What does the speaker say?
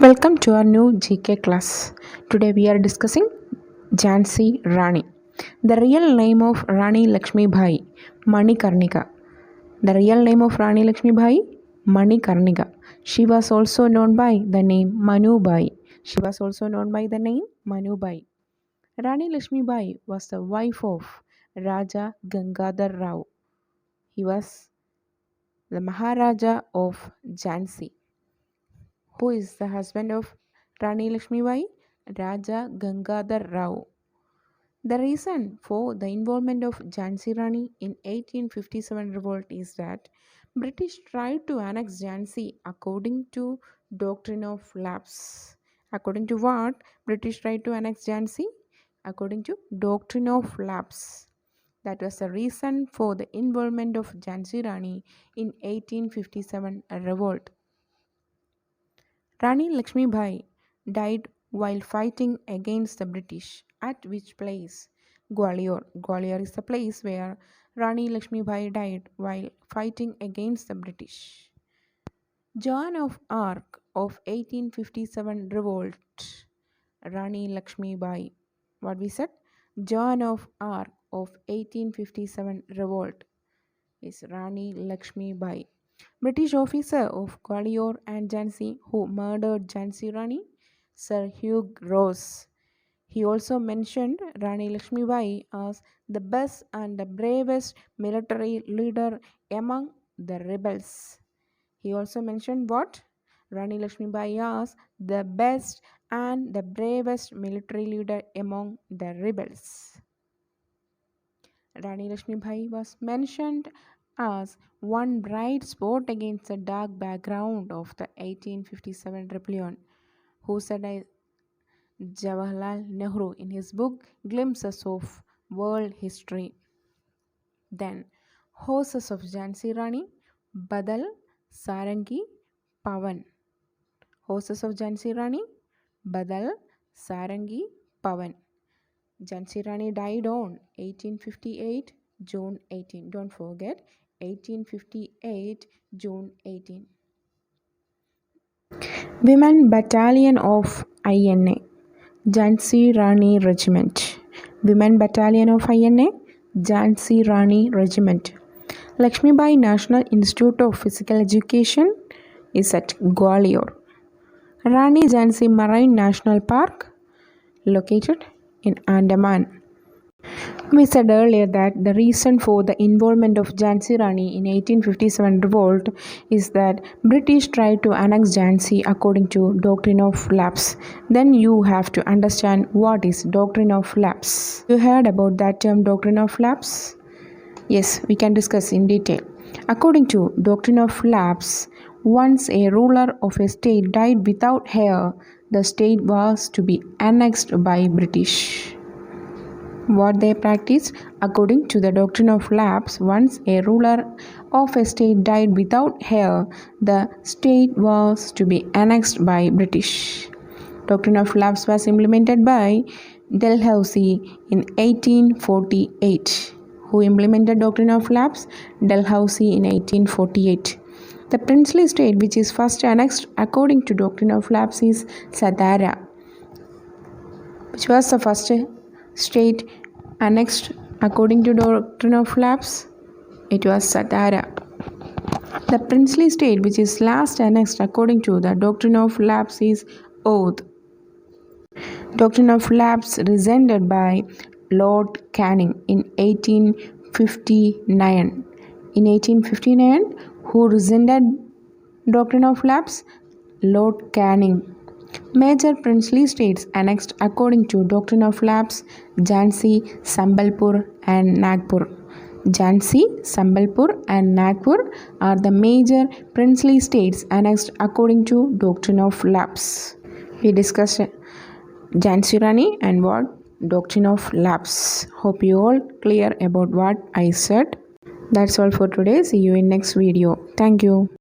Welcome to our new GK class. Today we are discussing Jhansi Rani. The real name of Rani Lakshmi Bai Manikarnika. The real name of Rani Lakshmi Bai Manikarnika. She was also known by the name Manu Bai. She was also known by the name Manu Bai. Rani Lakshmi Bai was the wife of Raja Gangadhar Rao. He was the Maharaja of Jhansi. Who is the husband of Rani Lakshmi Bai? Raja Gangadhar Rao. The reason for the involvement of Jhansi Rani in 1857 revolt is that British tried to annex Jhansi according to Doctrine of Lapse. According to what? British tried to annex Jhansi? According to Doctrine of Lapse. That was the reason for the involvement of Jhansi Rani in 1857 revolt. Rani Lakshmi Bai died while fighting against the British. At which place? Gwalior. Gwalior is the place where Rani Lakshmi Bai died while fighting against the British. Joan of Arc of 1857 revolt. Rani Lakshmi Bai. What we said? Joan of Arc of 1857 revolt is Rani Lakshmi Bai. British officer of Gwalior and Jhansi who murdered Jhansi Rani, Sir Hugh Ross. He also mentioned Rani Lakshmi Bai as the best and the bravest military leader among the rebels. He also mentioned what? Rani Lakshmi Bai as the best and the bravest military leader among the rebels. Rani Lakshmi Bai was mentioned as one bright spot against the dark background of the 1857 rebellion, who said Jawaharlal Nehru in his book Glimpses of World History. Then, horses of Jhansi Rani, Badal, Sarangi, Pavan. Horses of Jhansi Rani, Badal, Sarangi, Pavan. Jhansi Rani died on 1858 June 18. Don't forget 1858 June 18. Women Battalion of INA Jhansi Rani Regiment. Women Battalion of INA Jhansi Rani Regiment. Lakshmi Bai National Institute of Physical Education is at Gwalior. Rani Jhansi Marine National Park located in Andaman. We said earlier that the reason for the involvement of Jhansi Rani in 1857 revolt is that British tried to annex Jhansi according to Doctrine of Lapse. Then you have to understand what is Doctrine of Lapse. You heard about that term Doctrine of Lapse? Yes, we can discuss in detail. According to Doctrine of Lapse, once a ruler of a state died without heir, the state was to be annexed by British. What they practiced? According to the Doctrine of Lapse, once a ruler of a state died without heir, the state was to be annexed by British. Doctrine of Lapse was implemented by Dalhousie in 1848. Who implemented Doctrine of Lapse? Dalhousie in 1848. The princely state which is first annexed according to Doctrine of Lapse is Satara. Which was the first state annexed according to Doctrine of Lapse? It was Satara. The princely state which is last annexed according to the Doctrine of Lapse is Oath. Doctrine of Lapse resented by Lord Canning in 1859. In 1859, who resented Doctrine of Lapse? Lord Canning. Major princely states annexed according to Doctrine of Lapse: Jhansi, Sambalpur and Nagpur. Jhansi, Sambalpur and Nagpur are the major princely states annexed according to Doctrine of Lapse. We discussed Jhansi Rani and what? Doctrine of Lapse. Hope you all clear about what I said. That's all for today. See you in next video. Thank you.